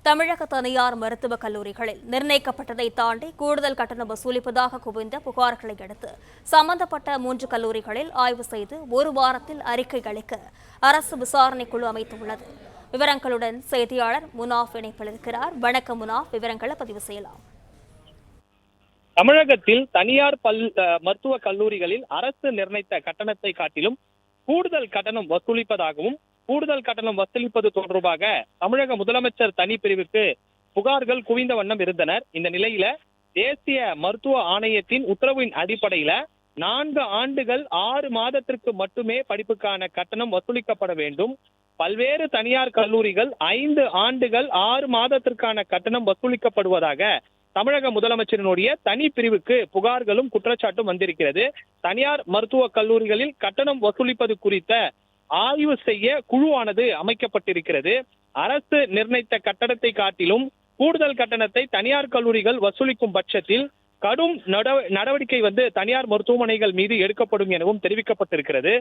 தமிழக தனியார் மருத்துவக் கல்லூரிகளில் நிர்ணயிக்கப்பட்டதை தாண்டி கூடுதல் கட்டணம் வசூலிப்பதாக குவிந்த புகார்களை அடுத்து சம்பந்தப்பட்ட 3 கல்லூரிகளில் ஆய்வு செய்து ஒரு வாரத்தில் அறிக்கை அளிக்க அரசு விசாரணை குழு அமைத்துள்ளது. விவரங்களுடன் செய்தியாளர் முனாஃப் இணைப்பில் இருக்கிறார். வணக்கம் முனாஃப், விவரங்களை பதிவு செய்யலாம். தமிழகத்தில் தனியார் மருத்துவக் கல்லூரிகளில் அரசு நிர்ணயித்த கட்டணத்தை காட்டிலும் கூடுதல் கட்டணம் வசூலிப்பதாகவும் கூடுதல் கட்டணம் வசூலிப்பது தொடர்பாக தமிழக முதலமைச்சர் தனிப்பிரிவுக்கு புகார்கள் குவிந்த வண்ணம் இருந்தனர். இந்த நிலையில தேசிய மருத்துவ ஆணையத்தின் உத்தரவின் அடிப்படையில 4 ஆண்டுகள் 6 மாதத்திற்கு மட்டுமே படிப்புக்கான கட்டணம் வசூலிக்கப்பட வேண்டும். பல்வேறு தனியார் கல்லூரிகள் 5 ஆண்டுகள் 6 மாதத்திற்கான கட்டணம் வசூலிக்கப்படுவதாக தமிழக முதலமைச்சரினுடைய தனி பிரிவுக்கு புகார்களும் குற்றச்சாட்டும் வந்திருக்கிறது. தனியார் மருத்துவக் கல்லூரிகளில் கட்டணம் வசூலிப்பது குறித்த ஆய்வு செய்ய குழுவானது அமைக்கப்பட்டிருக்கிறது. அரசு நிர்ணயித்த கட்டணத்தை காட்டிலும் கூடுதல் கட்டணத்தை தனியார் கல்லூரிகள் வசூலிக்கும் பட்சத்தில் கடும் நடவடிக்கை தனியார் மருத்துவமனைகள் மீது எடுக்கப்படும் எனவும் தெரிவிக்கப்பட்டிருக்கிறது.